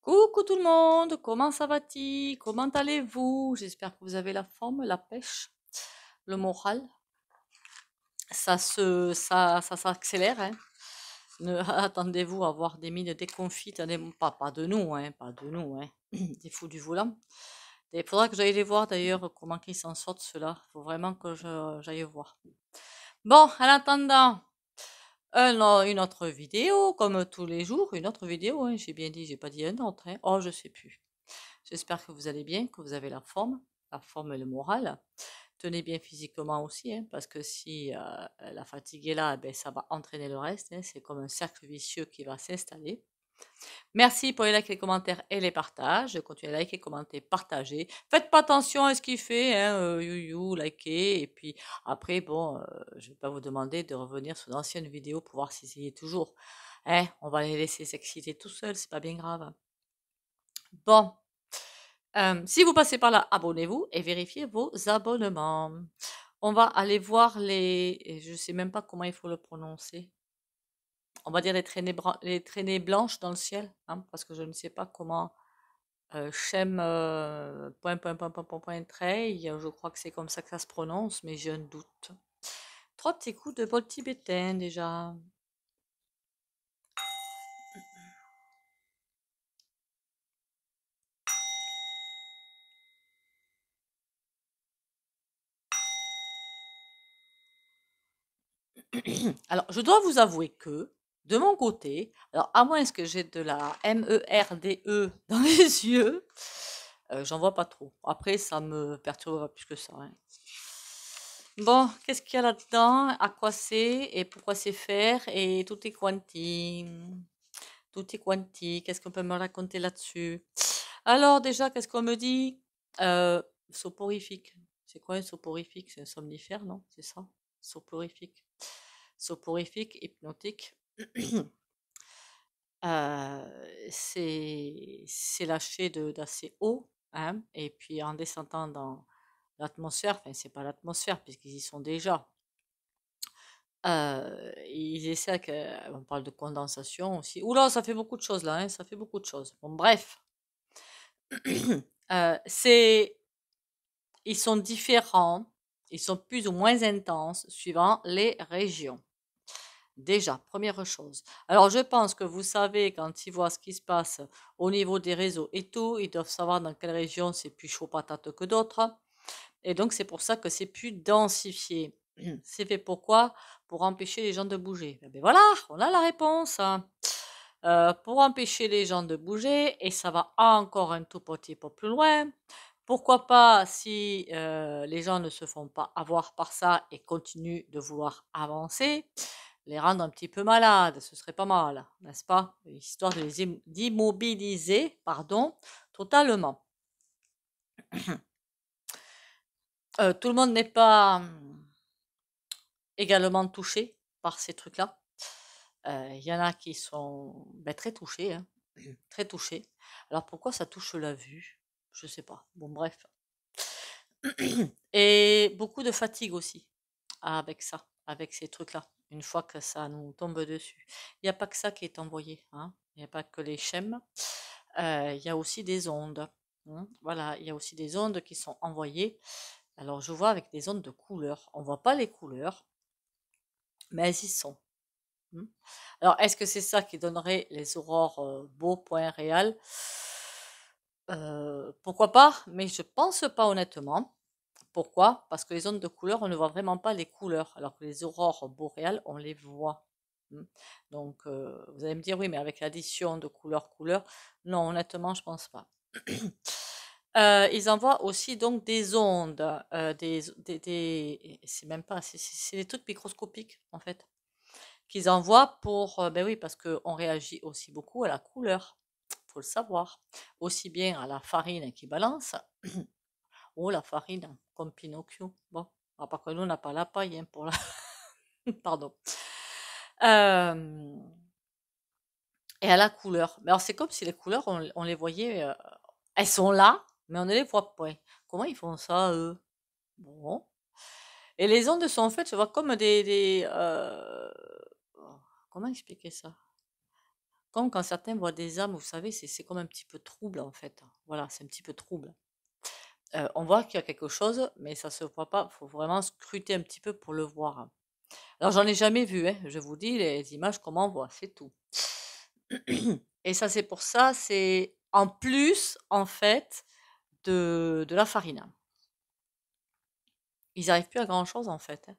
Coucou tout le monde, comment ça va-t-il? Comment allez-vous? J'espère que vous avez la forme, la pêche, le moral. Ça s'accélère, hein. Attendez-vous à voir des mines déconfites, pas de nous, hein, pas de nous, hein. Des fous du volant. Il faudra que j'aille les voir d'ailleurs, comment ils s'en sortent ceux-là. Faut vraiment que j'aille voir. Bon, en attendant, une autre vidéo, comme tous les jours, une autre vidéo, hein, j'ai bien dit, j'ai pas dit un autre, hein. Oh, je sais plus. J'espère que vous allez bien, que vous avez la forme et le moral. Tenez bien physiquement aussi, hein, parce que si la fatigue est là, ben, ça va entraîner le reste, hein. C'est comme un cercle vicieux qui va s'installer. Merci pour les likes, les commentaires et les partages. Continuez à liker, commenter, partager. Faites pas attention à ce qu'il fait, hein, likez. Et puis après, bon, je vais pas vous demander de revenir sur d'anciennes vidéos pour voir s'ils y est toujours. Hein, on va les laisser s'exciter tout seuls, c'est pas bien grave. Bon. Si vous passez par là, abonnez-vous et vérifiez vos abonnements. On va aller voir je sais même pas comment il faut le prononcer. On va dire les traînées blanches dans le ciel, hein, parce que je ne sais pas comment. Shem, trail, je crois que c'est comme ça que ça se prononce, mais j'ai un doute. Trois petits coups de bol tibétain déjà. Alors, je dois vous avouer que, de mon côté, alors à moins que j'ai de la MERDE dans les yeux, j'en vois pas trop. Après, ça me perturbera plus que ça, hein. Bon, qu'est-ce qu'il y a là-dedans? À quoi c'est? Et pourquoi c'est faire? Et tout est quanti. Tout est quanti. Qu'est-ce qu'on peut me raconter là-dessus? Alors, déjà, qu'est-ce qu'on me dit? Soporifique. C'est quoi un soporifique? C'est un somnifère, non? C'est ça? Soporifique. Soporifique, hypnotique. C'est lâché d'assez haut, hein, et puis en descendant dans l'atmosphère, enfin c'est pas l'atmosphère puisqu'ils y sont déjà, ils essaient on parle de condensation aussi. Oula, ça fait beaucoup de choses là, hein, ça fait beaucoup de choses. Bon, bref, c'est ils sont différents, ils sont plus ou moins intenses suivant les régions. Déjà, première chose. Alors, je pense que vous savez, quand ils voient ce qui se passe au niveau des réseaux et tout, ils doivent savoir dans quelle région c'est plus chaud patate que d'autres. Et donc, c'est pour ça que c'est plus densifié. C'est fait pourquoi? Pour empêcher les gens de bouger. Eh ben voilà, on a la réponse, hein. Pour empêcher les gens de bouger, et ça va encore un tout petit peu plus loin. Pourquoi pas, si les gens ne se font pas avoir par ça et continuent de vouloir avancer, les rendre un petit peu malades, ce serait pas mal, n'est-ce pas? Histoire de d'immobiliser, pardon, totalement. Tout le monde n'est pas également touché par ces trucs-là. Il y en a qui sont très touchés, hein, très touchés. Alors pourquoi ça touche la vue? Je sais pas. Bon, bref. Et beaucoup de fatigue aussi avec ça, avec ces trucs-là, une fois que ça nous tombe dessus. Il n'y a pas que ça qui est envoyé, hein. Il n'y a pas que les schèmes. Il y a aussi des ondes, hein. Voilà, il y a aussi des ondes qui sont envoyées. Alors, je vois avec des ondes de couleur. On voit pas les couleurs, mais elles y sont. Alors, est-ce que c'est ça qui donnerait les aurores beau point réel? Pourquoi pas, mais je pense pas honnêtement. Pourquoi? Parce que les ondes de couleur, on ne voit vraiment pas les couleurs, alors que les aurores boréales, on les voit. Donc, vous allez me dire, oui, mais avec l'addition de couleurs. Non, honnêtement, je pense pas. Ils envoient aussi donc des ondes, c'est même pas, c'est des trucs microscopiques en fait, qu'ils envoient pour, ben oui, parce qu'on réagit aussi beaucoup à la couleur, faut le savoir, aussi bien à la farine qui balance. Oh, la farine, comme Pinocchio. Bon, à part que nous, on n'a pas la paille, hein, pour la... Pardon. Euh, Et à la couleur. Mais alors, c'est comme si les couleurs, on les voyait, elles sont là, mais on ne les voit pas. Comment ils font ça, eux? Bon. Et les ondes sont faites, je vois, comme oh, comment expliquer ça? comme quand certains voient des âmes, vous savez, c'est comme un petit peu trouble en fait. Voilà, c'est un petit peu trouble. On voit qu'il y a quelque chose, mais ça se voit pas. Il faut vraiment scruter un petit peu pour le voir. Alors j'en ai jamais vu, hein, je vous dis les images qu'on m'envoie, c'est tout. Et ça, c'est pour ça, c'est en plus, en fait, de la farine. Ils n'arrivent plus à grand-chose, en fait, hein.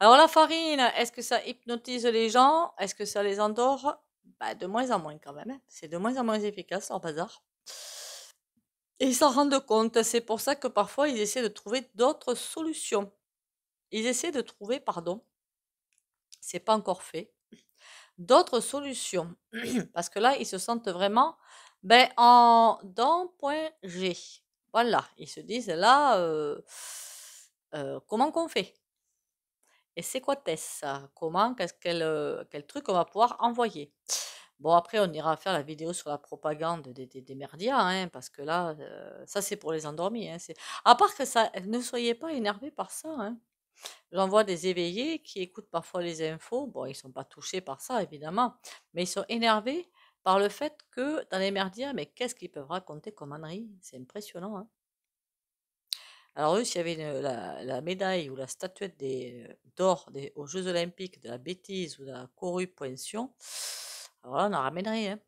Alors la farine, est-ce que ça hypnotise les gens? Est-ce que ça les endort? Bah, de moins en moins quand même, hein. C'est de moins en moins efficace, leur bazar. Et ils s'en rendent compte. C'est pour ça que parfois, ils essaient de trouver d'autres solutions. Ils essaient de trouver, pardon, c'est pas encore fait, d'autres solutions. Parce que là, ils se sentent vraiment ben, dans point G. Voilà, ils se disent là, comment qu'on fait? Et c'est quoi ça? Comment, quel truc on va pouvoir envoyer? Bon, après, on ira faire la vidéo sur la propagande des merdias, hein, parce que là, ça c'est pour les endormis. Hein, à part que ça, ne soyez pas énervés par ça. Hein. J'en vois des éveillés qui écoutent parfois les infos. Bon, ils sont pas touchés par ça, évidemment, mais ils sont énervés par le fait que dans les merdias, mais qu'est-ce qu'ils peuvent raconter comme ânerie? C'est impressionnant. Hein. Alors eux, s'il y avait la médaille ou la statuette d'or aux Jeux Olympiques de la bêtise ou de la corruption, alors là, on en ramènerait. Hein.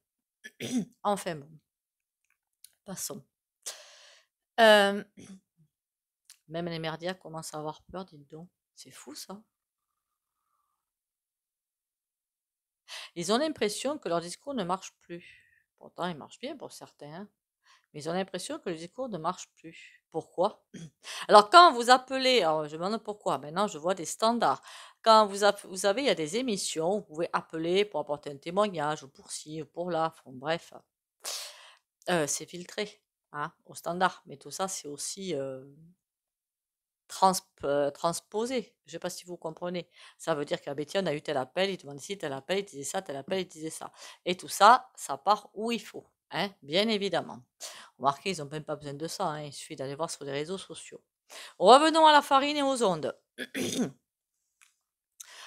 Enfin bon, passons. Même les merdias commencent à avoir peur, dites donc. C'est fou ça. Ils ont l'impression que leur discours ne marche plus. Pourtant, il marche bien pour certains. Hein. Mais ils ont l'impression que le discours ne marche plus. Pourquoi? Alors, quand vous appelez, alors je me demande pourquoi, maintenant je vois des standards. Quand vous savez, il y a des émissions, vous pouvez appeler pour apporter un témoignage, ou pour ci, ou pour là, enfin, bref. C'est filtré, hein, au standard. Mais tout ça, c'est aussi transposé. Je ne sais pas si vous comprenez. Ça veut dire qu'à Betty, on a eu tel appel, il demande si tel appel, il disait ça, tel appel, il disait ça. Et tout ça, ça part où il faut, hein, bien évidemment. Remarquez, ils n'ont même pas besoin de ça, hein, il suffit d'aller voir sur les réseaux sociaux. Revenons à la farine et aux ondes.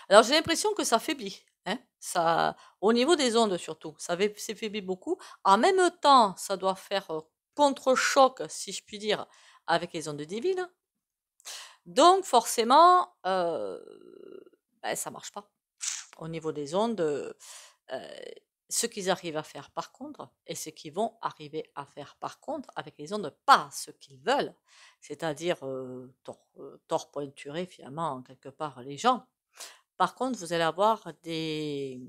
Alors j'ai l'impression que ça faiblit, hein, ça, au niveau des ondes surtout, ça s'affaiblit beaucoup. En même temps, ça doit faire contre-choc, si je puis dire, avec les ondes divines. Donc forcément, ben, ça marche pas. Au niveau des ondes, ce qu'ils arrivent à faire par contre, et ce qu'ils vont arriver à faire par contre avec les ondes, pas ce qu'ils veulent, c'est-à-dire tort pointurer finalement quelque part les gens. Par contre, vous allez avoir des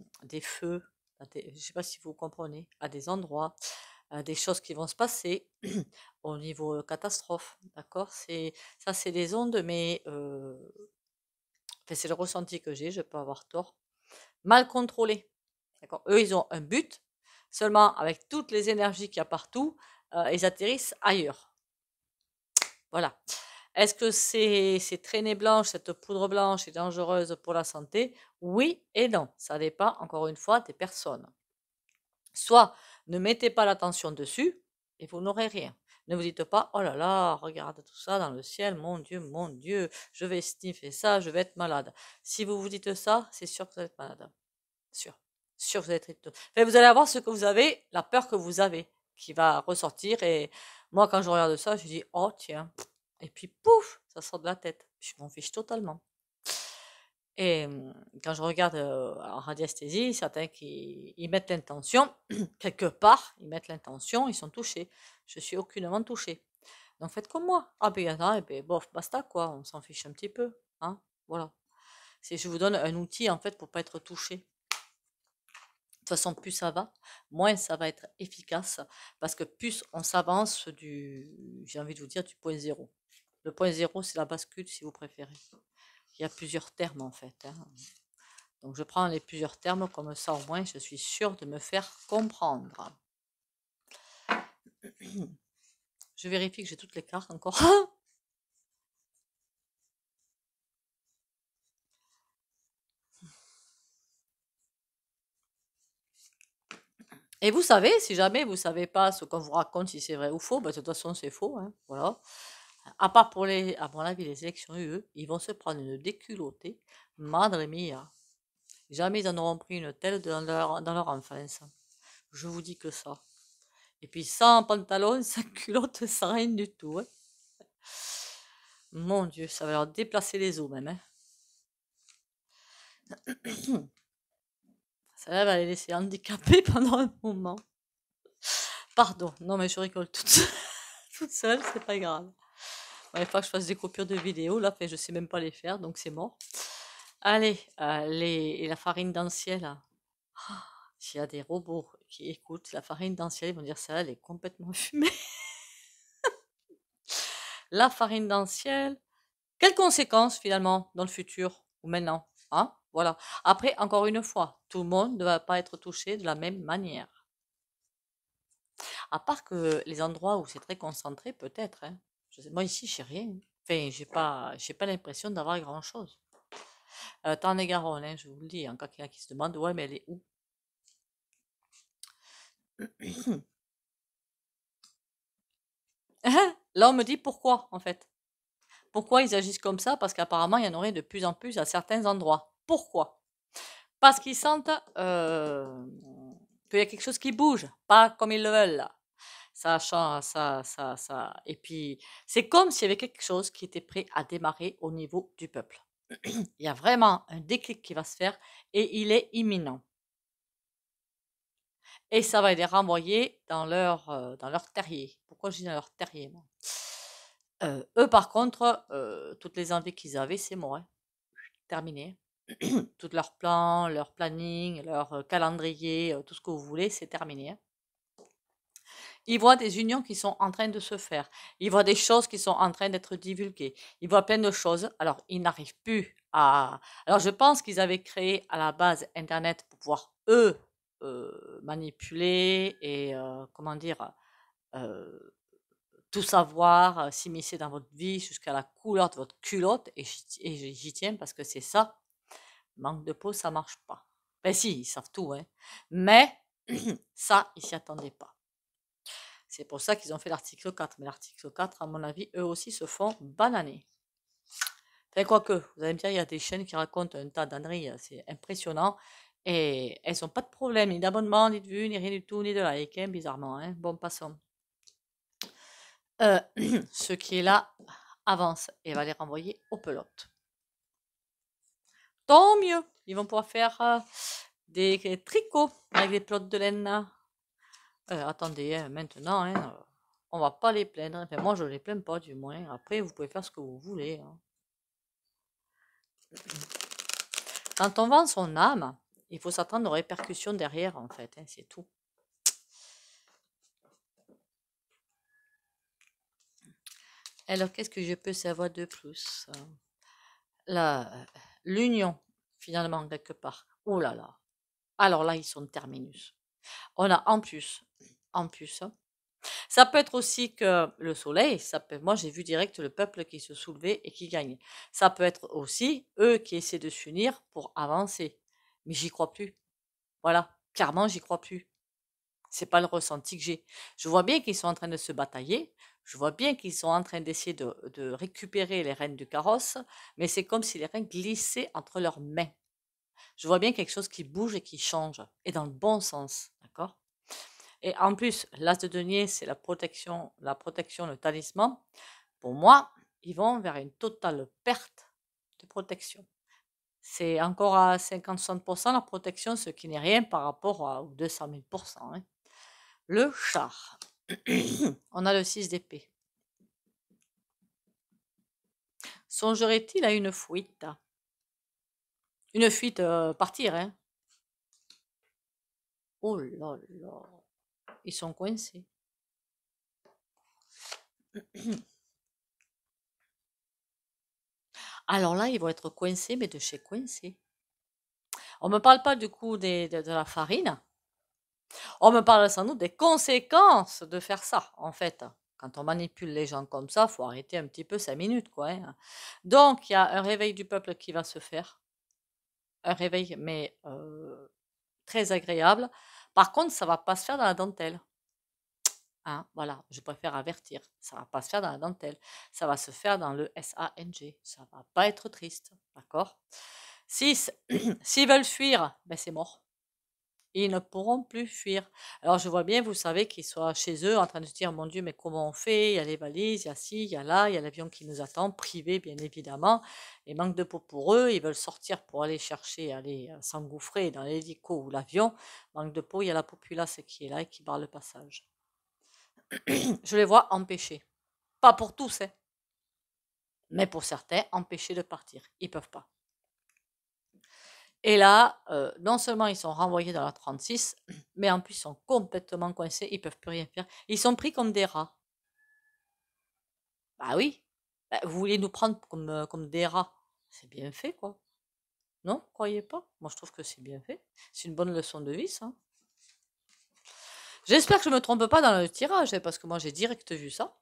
feux, je ne sais pas si vous comprenez, à des endroits, des choses qui vont se passer au niveau catastrophe, d'accord? Ça, c'est des ondes, mais enfin, c'est le ressenti que j'ai, je peux avoir tort, mal contrôlé, d'accord? Eux, ils ont un but, seulement avec toutes les énergies qu'il y a partout, ils atterrissent ailleurs. Voilà. Est-ce que ces traînées blanches, cette poudre blanche est dangereuse pour la santé? Oui et non. Ça dépend, encore une fois, des personnes. Soit ne mettez pas l'attention dessus et vous n'aurez rien. Ne vous dites pas, oh là là, regarde tout ça dans le ciel, mon Dieu, je vais sniffer ça, je vais être malade. Si vous vous dites ça, c'est sûr que vous allez être malade. Sûr. Sûr que vous allez être. Enfin, vous allez avoir ce que vous avez, la peur que vous avez, qui va ressortir. Et moi, quand je regarde ça, je dis, oh tiens. Et puis, pouf, ça sort de la tête. Je m'en fiche totalement. Et quand je regarde en radiesthésie, certains qui ils mettent l'intention, quelque part, ils mettent l'intention, ils sont touchés. Je suis aucunement touchée. Donc faites comme moi. Ah ben il y en a, et ben bof, basta quoi, on s'en fiche un petit peu. Hein, voilà. Je vous donne un outil en fait pour pas être touché. De toute façon, plus ça va, moins ça va être efficace, parce que plus on s'avance j'ai envie de vous dire, du point zéro. Le point zéro, c'est la bascule, si vous préférez. Il y a plusieurs termes, en fait. Hein. Donc, je prends les plusieurs termes, comme ça, au moins, je suis sûre de me faire comprendre. Je vérifie que j'ai toutes les cartes encore. Et vous savez, si jamais vous ne savez pas ce qu'on vous raconte, si c'est vrai ou faux, ben, de toute façon, c'est faux. Hein, voilà. À part à mon avis, les élections UE, ils vont se prendre une déculottée. Madre mia. Jamais ils en auront pris une telle dans leur enfance. Je vous dis que ça. Et puis sans pantalon, sans culotte, sans rien du tout. Hein. Mon Dieu, ça va leur déplacer les os même. Hein. Ça va les laisser handicapés pendant un moment. Pardon, non mais je rigole toute seule, c'est pas grave. Bon, il faut que je fasse des coupures de vidéos, là, je sais même pas les faire, donc c'est mort. Allez, la farine d'anciel, là. S'il y a des robots qui écoutent la farine d'anciel, ils vont dire ça, elle est complètement fumée. La farine d'anciel, quelles conséquences finalement dans le futur ou maintenant? Hein? Voilà. Après, encore une fois, tout le monde ne va pas être touché de la même manière. À part que les endroits où c'est très concentré, peut-être. Hein. Moi ici, j'ai rien. Enfin, j'ai pas l'impression d'avoir grand-chose. Tarn-et-Garonne, hein, je vous le dis, quand il y en a qui se demandent, ouais, mais elle est où? Là, on me dit pourquoi, en fait. Pourquoi ils agissent comme ça? Parce qu'apparemment, il y en aurait de plus en plus à certains endroits. Pourquoi? Parce qu'ils sentent qu'il y a quelque chose qui bouge, pas comme ils le veulent, là. Ça change, ça. Et puis, c'est comme s'il y avait quelque chose qui était prêt à démarrer au niveau du peuple. Il y a vraiment un déclic qui va se faire et il est imminent. Et ça va les renvoyer dans leur terrier. Pourquoi je dis dans leur terrier, moi? Eux, par contre, toutes les envies qu'ils avaient, c'est mort. Hein. Terminé. Tous leurs plans, leur planning, leur calendrier, tout ce que vous voulez, c'est terminé. Hein. Ils voient des unions qui sont en train de se faire. Ils voient des choses qui sont en train d'être divulguées. Ils voient plein de choses. Alors, ils n'arrivent plus à... Alors, je pense qu'ils avaient créé à la base Internet pour pouvoir, eux, manipuler et, comment dire, tout savoir, s'immiscer dans votre vie jusqu'à la couleur de votre culotte. Et j'y tiens parce que c'est ça. Manque de peau, ça marche pas. Ben si, ils savent tout, hein. Mais ça, ils s'y attendaient pas. C'est pour ça qu'ils ont fait l'article 4. Mais l'article 4, à mon avis, eux aussi se font bananer. Enfin, quoique, vous allez me dire, il y a des chaînes qui racontent un tas d'âneries, c'est impressionnant. Et elles n'ont pas de problème, ni d'abonnement, ni de vues, ni rien du tout, ni de like, hein, bizarrement. Hein. Bon, passons. Ce qui est là avance et va les renvoyer aux pelotes. Tant mieux, ils vont pouvoir faire des tricots avec des pelotes de laine. Attendez, hein, maintenant, hein, on va pas les plaindre. Enfin, moi, je les plains pas, du moins. Après, vous pouvez faire ce que vous voulez. Hein. Quand on vend son âme, il faut s'attendre aux répercussions derrière, en fait. Hein, c'est tout. Alors, qu'est-ce que je peux savoir de plus? L'union, finalement, quelque part. Oh là là. Alors là, ils sont terminus. On a en plus, ça peut être aussi que le soleil, moi j'ai vu direct le peuple qui se soulevait et qui gagne. Ça peut être aussi eux qui essaient de s'unir pour avancer. Mais j'y crois plus. Voilà, clairement, j'y crois plus. C'est pas le ressenti que j'ai. Je vois bien qu'ils sont en train de se batailler. Je vois bien qu'ils sont en train d'essayer de récupérer les rênes du carrosse, mais c'est comme si les rênes glissaient entre leurs mains. Je vois bien quelque chose qui bouge et qui change, et dans le bon sens, d'accord? Et en plus, l'as de denier, c'est la protection, le talisman. Pour moi, ils vont vers une totale perte de protection. C'est encore à 50-60% la protection, ce qui n'est rien par rapport aux 200 000%. Hein. Le char. On a le 6 d'épée. Songerait-il à une fuite? Une fuite, partir, hein? Oh là là. Ils sont coincés. Alors là, ils vont être coincés, mais de chez coincés. On ne me parle pas du coup de la farine. On me parle sans doute des conséquences de faire ça, en fait. Quand on manipule les gens comme ça, il faut arrêter un petit peu 5 minutes, quoi. Hein. Donc, il y a un réveil du peuple qui va se faire. Un réveil, mais très agréable. Par contre, ça ne va pas se faire dans la dentelle. Hein, voilà, je préfère avertir. Ça ne va pas se faire dans la dentelle. Ça va se faire dans le SANG. Ça ne va pas être triste, d'accord? S'ils veulent fuir, ben c'est mort. Ils ne pourront plus fuir. Alors je vois bien, vous savez, qu'ils soient chez eux en train de se dire, mon Dieu, mais comment on fait? Il y a les valises, il y a ci, il y a là, il y a l'avion qui nous attend, privé bien évidemment. Et manque de peau pour eux, ils veulent sortir pour aller chercher, aller s'engouffrer dans l'hélico ou l'avion. Manque de peau, il y a la populace qui est là et qui barre le passage. Je les vois empêchés. Pas pour tous, hein, mais pour certains, empêchés de partir. Ils peuvent pas. Et là, non seulement ils sont renvoyés dans la 36, mais en plus ils sont complètement coincés, ils peuvent plus rien faire. Ils sont pris comme des rats. Bah oui, bah, vous voulez nous prendre comme des rats. C'est bien fait, quoi. Non, vous croyez pas? Moi, je trouve que c'est bien fait. C'est une bonne leçon de vie, ça. J'espère que je me trompe pas dans le tirage, hein, parce que moi, j'ai direct vu ça.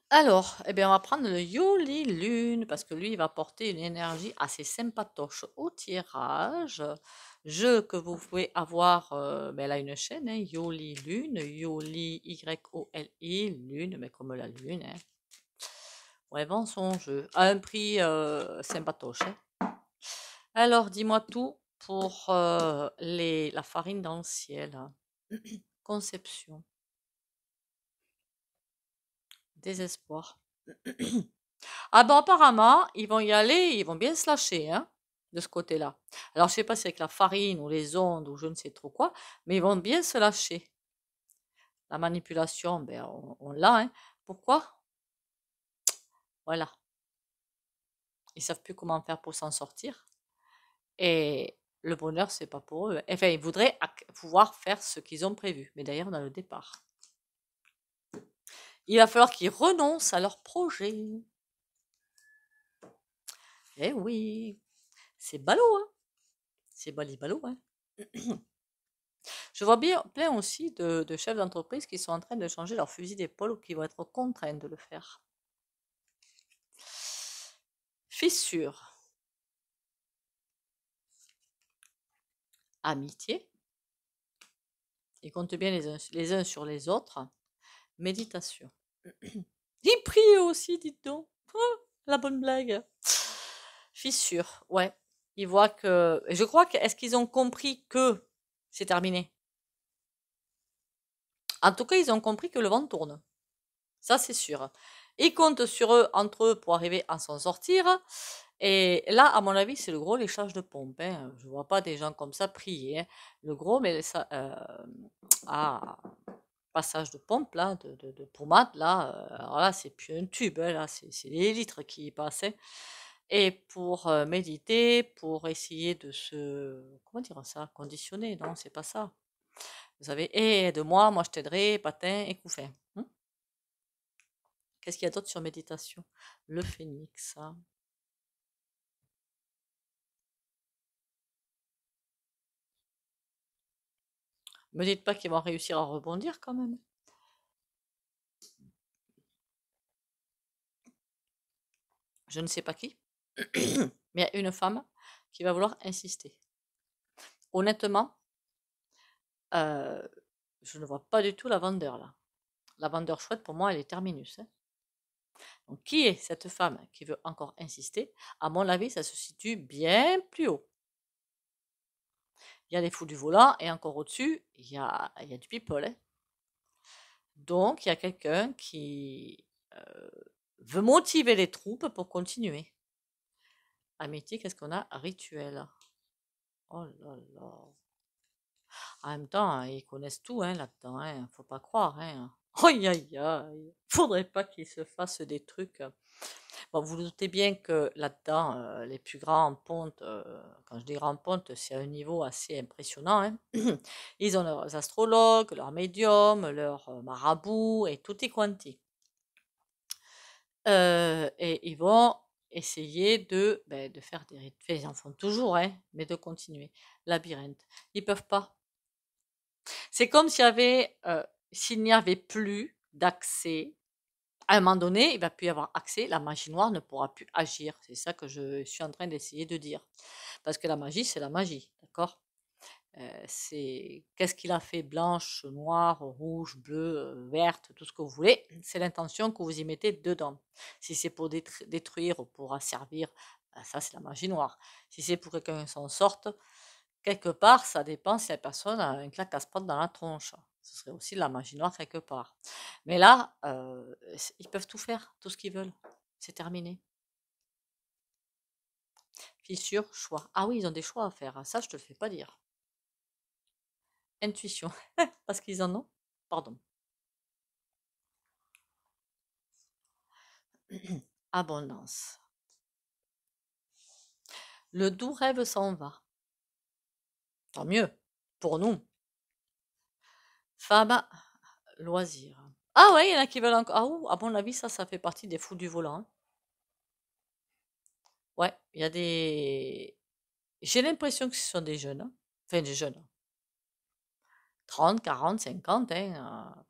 Alors, eh bien, on va prendre le Yoli Lune, parce que lui, il va porter une énergie assez sympatoche au tirage. Jeu que vous pouvez avoir, ben, elle a une chaîne, hein, Yoli Lune, Yoli Y-O-L-I, Lune, mais comme la Lune. Hein. Ouais, vend son jeu, à un prix sympatoche. Hein. Alors, dis-moi tout pour la farine dans le ciel. Conception. Désespoir. Ah ben apparemment, ils vont y aller, ils vont bien se lâcher, hein, de ce côté-là. Alors je sais pas si c'est avec la farine ou les ondes ou je ne sais trop quoi, mais ils vont bien se lâcher. La manipulation, ben on l'a, hein. Pourquoi? Voilà. Ils savent plus comment faire pour s'en sortir. Et le bonheur, c'est pas pour eux. Enfin, ils voudraient pouvoir faire ce qu'ils ont prévu. Mais d'ailleurs, on a le départ. Il va falloir qu'ils renoncent à leur projet. Eh oui, c'est ballot, hein. C'est ballot, hein. Je vois bien plein aussi de chefs d'entreprise qui sont en train de changer leur fusil d'épaule ou qui vont être contraints de le faire. Fissure. Amitié. Ils comptent bien les uns sur les autres. Méditation. Ils prient aussi, dites donc. Oh, la bonne blague. Fissure, ouais. Ils voient que... Je crois que... Est-ce qu'ils ont compris que c'est terminé? En tout cas, ils ont compris que le vent tourne. Ça, c'est sûr. Ils comptent sur eux, entre eux, pour arriver à s'en sortir. Et là, à mon avis, c'est le gros léchage de pompe. Hein. Je ne vois pas des gens comme ça prier. Hein. Le gros, mais ça, passage de pompe, là, de pommade, là, alors là, c'est plus un tube, hein, là, c'est des litres qui y passent. Hein. Et pour méditer, pour essayer de se, comment dire ça, conditionner, non, c'est pas ça. Vous savez, aide-moi, moi je t'aiderai, patin et couffin. Hein. Qu'est-ce qu'il y a d'autre sur méditation? Le phénix. Ça. Me dites pas qu'ils vont réussir à rebondir quand même. Je ne sais pas qui, mais il y a une femme qui va vouloir insister. Honnêtement, je ne vois pas du tout la vendeur là. La vendeur chouette, pour moi, elle est terminus. Hein. Donc, qui est cette femme qui veut encore insister? À mon avis, ça se situe bien plus haut. Il y a les fous du volant et encore au-dessus, il y a du people. Hein. Donc, il y a quelqu'un qui veut motiver les troupes pour continuer. Amitié, qu'est-ce qu'on a? Rituel. Oh là là. En même temps, hein, ils connaissent tout hein, là-dedans. Hein, faut pas croire. Hein. Aïe aïe aïe. Faudrait pas qu'ils se fassent des trucs. Bon, vous vous doutez bien que là-dedans, les plus grands pontes, quand je dis grands pontes, c'est à un niveau assez impressionnant. Hein. Ils ont leurs astrologues, leurs médiums, leurs marabouts et tutti quanti. Et ils vont essayer de faire des rituels. Ils en font toujours, hein, mais de continuer. Labyrinthe. Ils peuvent pas. C'est comme s'il n'y avait plus d'accès. À un moment donné, il va plus y avoir accès. La magie noire ne pourra plus agir. C'est ça que je suis en train d'essayer de dire. Parce que la magie, c'est la magie, d'accord? C'est qu'est-ce qu'il a fait? Blanche, noire, rouge, bleue, verte, tout ce que vous voulez. C'est l'intention que vous y mettez dedans. Si c'est pour détruire ou pour asservir, ça c'est la magie noire. Si c'est pour que quelqu'un s'en sorte, quelque part, ça dépend si la personne a une claque à se prendre dans la tronche. Ce serait aussi de la magie noire quelque part. Mais là, ils peuvent tout faire, tout ce qu'ils veulent. C'est terminé. Fissure, choix. Ah oui, ils ont des choix à faire. Ça, je te le fais pas dire. Intuition. Parce qu'ils en ont. Pardon. Abondance. Le doux rêve s'en va. Tant mieux. Pour nous. Femme, loisir. Ah ouais, il y en a qui veulent encore. Ah ouh, à mon avis, ça fait partie des fous du volant, hein. Ouais, il y a des. J'ai l'impression que ce sont des jeunes, hein. Enfin, des jeunes. 30, 40, 50, hein,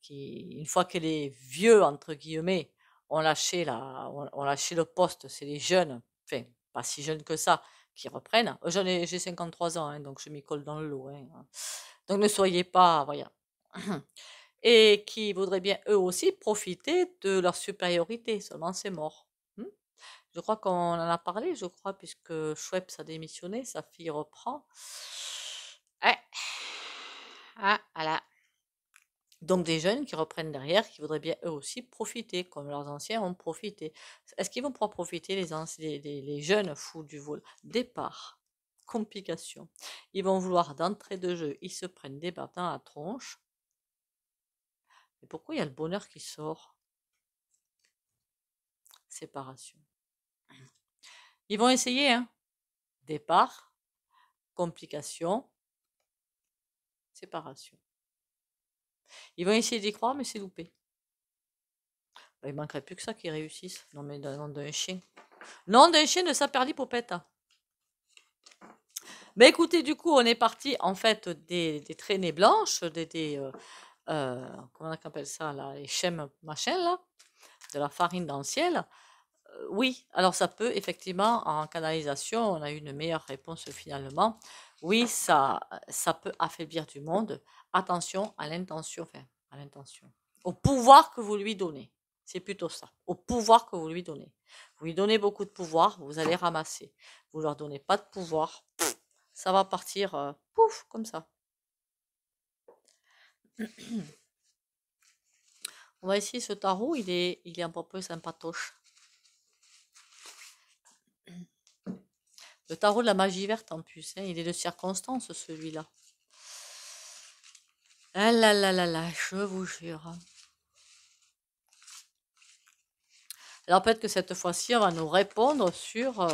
qui, une fois que les vieux, entre guillemets, ont lâché le poste, c'est les jeunes, enfin, pas si jeunes que ça, qui reprennent. J'ai 53 ans, hein, donc je m'y colle dans le lot, hein. Donc ne soyez pas, voilà. Et qui voudraient bien eux aussi profiter de leur supériorité, seulement c'est mort. Je crois qu'on en a parlé, je crois, puisque Schweppes a démissionné, sa fille reprend. Ouais. Ah, voilà. Donc des jeunes qui reprennent derrière, qui voudraient bien eux aussi profiter, comme leurs anciens ont profité. Est-ce qu'ils vont pouvoir profiter, les jeunes fous du vol? Départ, complication. Ils vont vouloir d'entrée de jeu, ils se prennent des baffes dans la tronche. Mais pourquoi il y a le bonheur qui sort? Séparation. Ils vont essayer, hein. Départ, complication, séparation. Ils vont essayer d'y croire, mais c'est loupé. Bah, il manquerait plus que ça qu'ils réussissent. Non, mais nom d'un chien. Nom d'un chien de saperlipopette. Ben écoutez, du coup, on est parti en fait des traînées blanches, comment on appelle ça là, les chèmes machin là, de la farine dans le ciel. Oui, alors ça peut effectivement en canalisation, on a eu une meilleure réponse finalement. Oui, ça peut affaiblir du monde. Attention à l'intention, enfin à l'intention, au pouvoir que vous lui donnez. C'est plutôt ça, au pouvoir que vous lui donnez. Vous lui donnez beaucoup de pouvoir, vous allez ramasser. Vous leur donnez pas de pouvoir, ça va partir pouf comme ça. On va essayer ce tarot, il est un peu sympatoche. Le tarot de la magie verte en plus, hein, il est de circonstance celui-là. Ah là là là là, je vous jure. Alors peut-être que cette fois-ci, on va nous répondre sur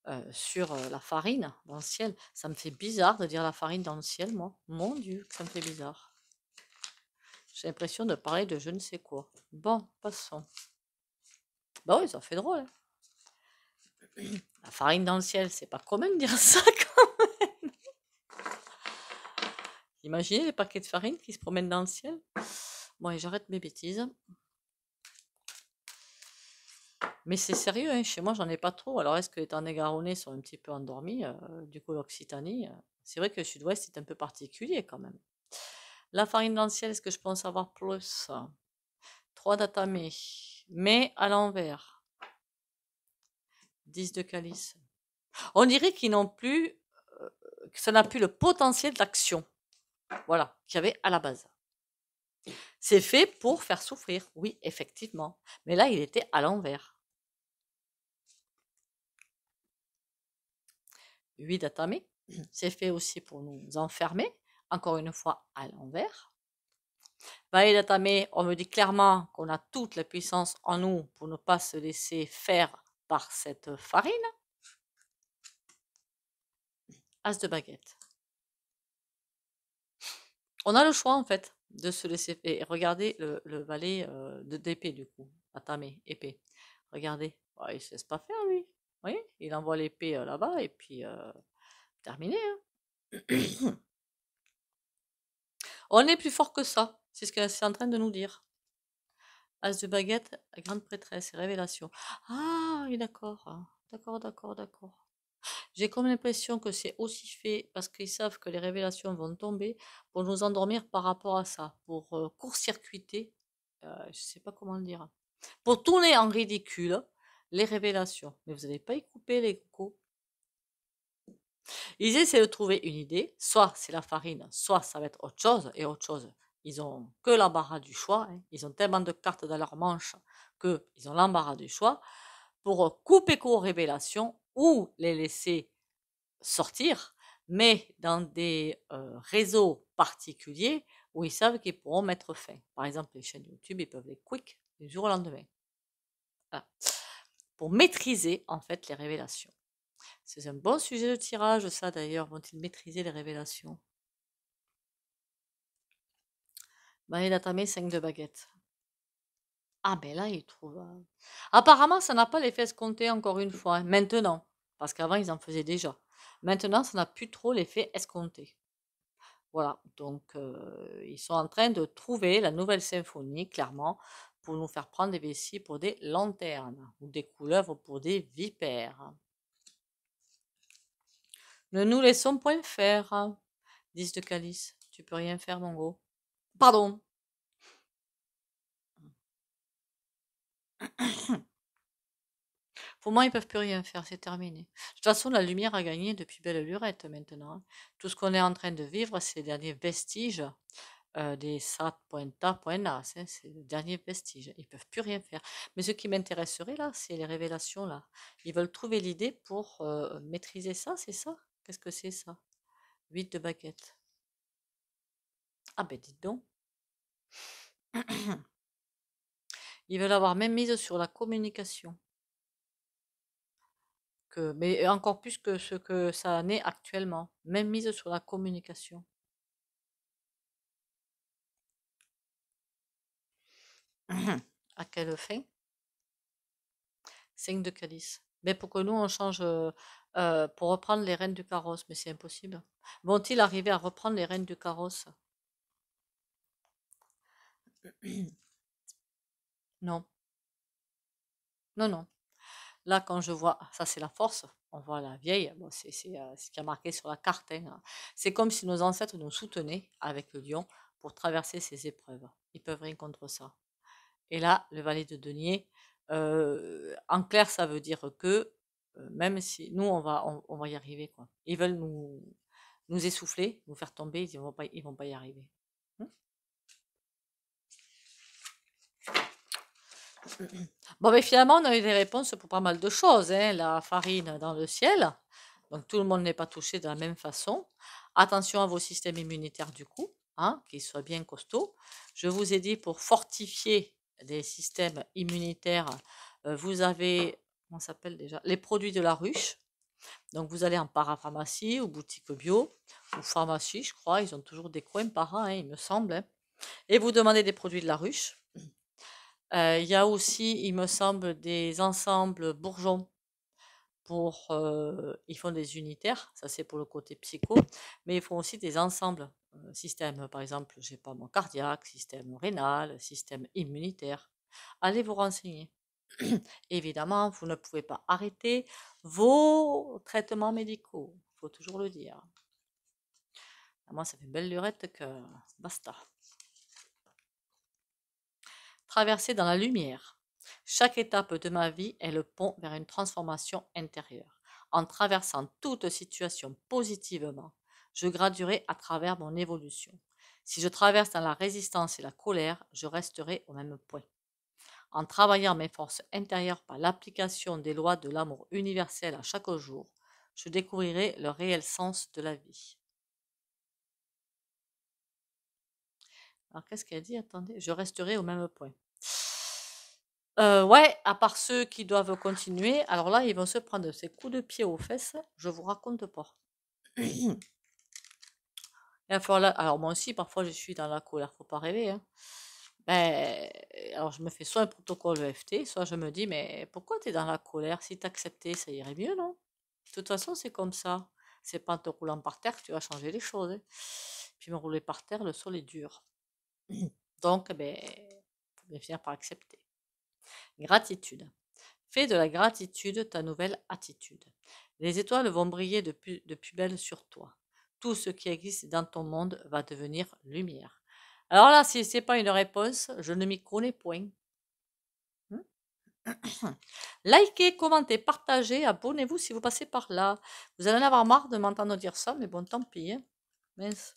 la farine dans le ciel. Ça me fait bizarre de dire la farine dans le ciel, moi. Mon Dieu, que ça me fait bizarre. J'ai l'impression de parler de je ne sais quoi. Bon, passons. Bah oui, ça fait drôle, hein. La farine dans le ciel, c'est pas commun de dire ça quand même. Imaginez les paquets de farine qui se promènent dans le ciel. Bon, et j'arrête mes bêtises. Mais c'est sérieux, hein, chez moi, j'en ai pas trop. Alors, est-ce que les Tarn-et-Garonnais sont un petit peu endormis? Du coup, l'Occitanie, c'est vrai que le sud-ouest est un peu particulier quand même. La farine dans le ciel, est-ce que je peux en savoir plus? 3 datamés, mais à l'envers. 10 de calice. On dirait qu'ils n'ont plus, que ça n'a plus le potentiel d'action. Voilà, qu'il y avait à la base. C'est fait pour faire souffrir, oui, effectivement. Mais là, il était à l'envers. 8 datamés, c'est fait aussi pour nous enfermer, encore une fois à l'envers. Valet datamé, on me dit clairement qu'on a toute la puissance en nous pour ne pas se laisser faire par cette farine. As de baguette. On a le choix en fait de se laisser faire. Et regardez le valet d'épée du coup, datamé, épée. Regardez, oh, il se laisse pas faire lui. Vous voyez, il envoie l'épée là-bas et puis terminé, hein. On est plus fort que ça. C'est ce que c'est en train de nous dire. As de baguette, grande prêtresse, révélation. Ah oui, d'accord. D'accord, d'accord, d'accord. J'ai comme l'impression que c'est aussi fait parce qu'ils savent que les révélations vont tomber pour nous endormir par rapport à ça, pour court-circuiter, je sais pas comment le dire, pour tourner en ridicule les révélations. Mais vous n'allez pas y couper les cocos. Ils essaient de trouver une idée, soit c'est la farine, soit ça va être autre chose, et autre chose, ils ont que l'embarras du choix, hein. Ils ont tellement de cartes dans leur manche qu'ils ont l'embarras du choix pour couper court aux révélations ou les laisser sortir, mais dans des réseaux particuliers où ils savent qu'ils pourront mettre fin. Par exemple, les chaînes YouTube, ils peuvent les quick du jour au lendemain. Voilà. Pour maîtriser en fait les révélations. C'est un bon sujet de tirage, ça d'ailleurs. Vont-ils maîtriser les révélations? Bah, il a tamé 5 de baguettes. Ah ben là, il trouve. Apparemment, ça n'a pas l'effet escompté encore une fois, hein. Maintenant. Parce qu'avant, ils en faisaient déjà. Maintenant, ça n'a plus trop l'effet escompté. Voilà, donc ils sont en train de trouver la nouvelle symphonie, clairement, pour nous faire prendre des vessies pour des lanternes ou des couleuvres pour des vipères. Ne nous laissons point faire, 10 de calice. Tu peux rien faire, mon gros. Pardon. Pour moi, ils peuvent plus rien faire, c'est terminé. De toute façon, la lumière a gagné depuis belle lurette maintenant, hein. Tout ce qu'on est en train de vivre, c'est les derniers vestiges des SAT.TA.NAS, hein, c'est le dernier vestige. Ils peuvent plus rien faire. Mais ce qui m'intéresserait là, c'est les révélations là. Ils veulent trouver l'idée pour maîtriser ça, c'est ça? Qu'est-ce que c'est ça? 8 de baguette. Ah ben dites donc. Ils veulent avoir même mise sur la communication. Mais encore plus que ce que ça en est actuellement. Même mise sur la communication. À quelle fin? 5 de calice. Mais pour que nous, on change, pour reprendre les rênes du carrosse, mais c'est impossible. Vont-ils arriver à reprendre les rênes du carrosse? Non, non, non. Là, quand je vois, ça c'est la force, on voit la vieille, bon, c'est ce qui a marqué sur la carte, hein. C'est comme si nos ancêtres nous soutenaient avec le lion pour traverser ces épreuves. Ils peuvent rien contre ça. Et là, le valet de denier, en clair, ça veut dire que même si nous, on va y arriver, quoi. Ils veulent nous essouffler, nous faire tomber, ils vont pas y arriver. Hmm. Bon, mais finalement, on a eu des réponses pour pas mal de choses, hein. La farine dans le ciel, donc tout le monde n'est pas touché de la même façon. Attention à vos systèmes immunitaires du coup, hein, qu'ils soient bien costauds. Je vous ai dit pour fortifier des systèmes immunitaires, vous avez, comment ça s'appelle déjà? Les produits de la ruche. Donc vous allez en parapharmacie ou boutique bio ou pharmacie, je crois, ils ont toujours des coins par an, hein, il me semble, hein. Et vous demandez des produits de la ruche. Il y a aussi, il me semble, des ensembles bourgeons pour, ils font des unitaires, ça c'est pour le côté psycho, mais ils font aussi des ensembles, système, par exemple, je sais pas moi, cardiaque, système rénal, système immunitaire. Allez vous renseigner. Évidemment, vous ne pouvez pas arrêter vos traitements médicaux, il faut toujours le dire. Moi, ça fait une belle lurette que basta. Traverser dans la lumière. Chaque étape de ma vie est le pont vers une transformation intérieure. En traversant toute situation positivement, je graduerai à travers mon évolution. Si je traverse dans la résistance et la colère, je resterai au même point. En travaillant mes forces intérieures par l'application des lois de l'amour universel à chaque jour, je découvrirai le réel sens de la vie. Alors, qu'est-ce qu'elle dit? Attendez, je resterai au même point. Ouais, à part ceux qui doivent continuer, alors là, ils vont se prendre ces coups de pied aux fesses, je vous raconte pas. Alors moi aussi, parfois, je suis dans la colère, faut pas rêver, hein. Ben, alors je me fais soit un protocole EFT, soit je me dis, mais pourquoi tu es dans la colère? Si tu acceptais, ça irait mieux, non? De toute façon, c'est comme ça. C'est pas en te roulant par terre que tu vas changer les choses, hein. Puis me rouler par terre, le sol est dur. Donc, ben, faut bien finir par accepter. Gratitude. Fais de la gratitude ta nouvelle attitude. Les étoiles vont briller de plus belle sur toi. Tout ce qui existe dans ton monde va devenir lumière. Alors là, si ce n'est pas une réponse, je ne m'y connais point. Likez, commentez, partagez, abonnez-vous si vous passez par là. Vous allez en avoir marre de m'entendre dire ça, mais bon, tant pis. Hein. Mince.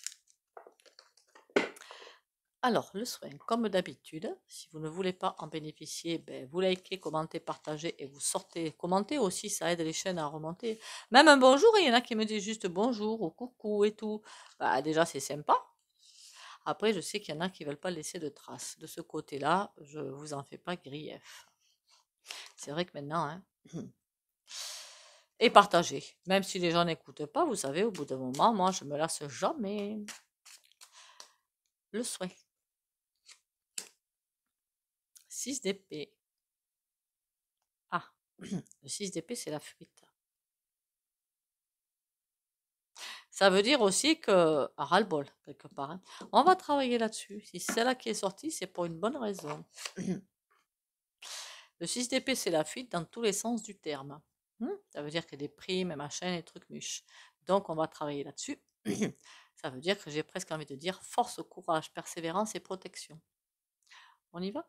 Alors, le soin, comme d'habitude, si vous ne voulez pas en bénéficier, ben, vous likez, commentez, partagez et vous sortez. Commentez aussi, ça aide les chaînes à remonter. Même un bonjour, il y en a qui me disent juste bonjour ou coucou et tout. Bah, déjà, c'est sympa. Après, je sais qu'il y en a qui ne veulent pas laisser de traces. De ce côté-là, je ne vous en fais pas grief. C'est vrai que maintenant, hein, et partagez. Même si les gens n'écoutent pas, vous savez, au bout d'un moment, moi, je me lasse jamais. Le soin. 6 d'épée. Ah, le 6 d'épée, c'est la fuite. Ça veut dire aussi que, ras-le-bol, quelque part. Hein. On va travailler là-dessus. Si c'est celle-là qui est sortie, c'est pour une bonne raison. Le 6 d'épée, c'est la fuite dans tous les sens du terme. Ça veut dire qu'il y a des primes, machin, et trucs muches. Donc, on va travailler là-dessus. Ça veut dire que j'ai presque envie de dire force, courage, persévérance et protection. On y va?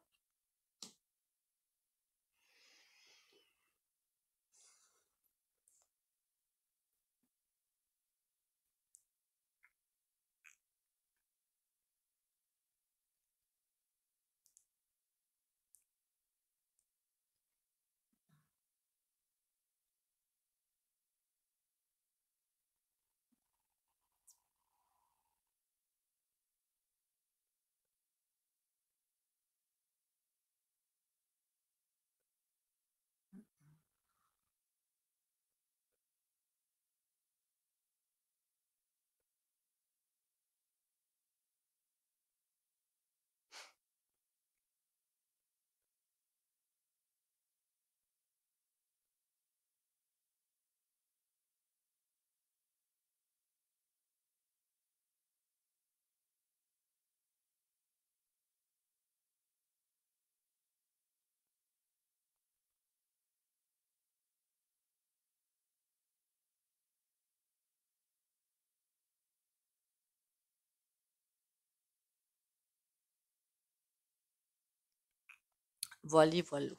Voilà, voilà.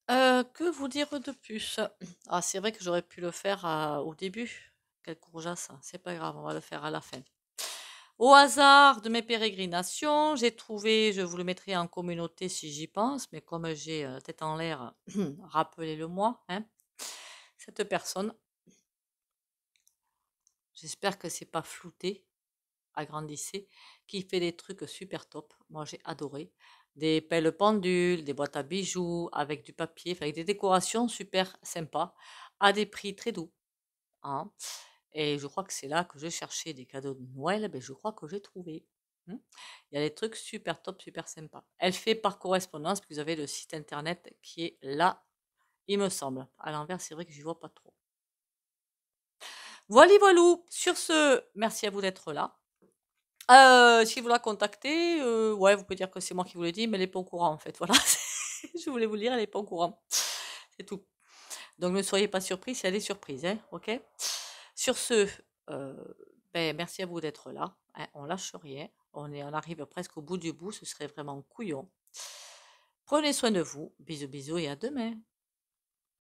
Que vous dire de plus? Ah, c'est vrai que j'aurais pu le faire au début. Quelle courgeasse, hein. C'est pas grave, on va le faire à la fin. Au hasard de mes pérégrinations, j'ai trouvé, je vous le mettrai en communauté si j'y pense, mais comme j'ai tête en l'air, rappelez-le-moi, hein, cette personne, j'espère que c'est pas flouté, agrandissez, qui fait des trucs super top. Moi, j'ai adoré. Des pelles pendules, des boîtes à bijoux avec du papier, avec des décorations super sympas, à des prix très doux. Hein. Et je crois que c'est là que je cherchais des cadeaux de Noël, ben je crois que j'ai trouvé. Il y a des trucs super top, super sympas. Elle fait par correspondance, puis vous avez le site internet qui est là, il me semble. À l'envers, c'est vrai que je vois pas trop. Voilà, voilou. Sur ce, merci à vous d'être là. Si vous la contactez, ouais, vous pouvez dire que c'est moi qui vous l'ai dit, mais elle n'est pas au courant en fait. Voilà, je voulais vous le dire, elle n'est pas au courant. C'est tout. Donc ne soyez pas surpris si elle est surprise, hein, ok? Sur ce, euh, ben, merci à vous d'être là. Hein, on lâche rien. On arrive presque au bout du bout. Ce serait vraiment couillon. Prenez soin de vous. Bisous, bisous et à demain.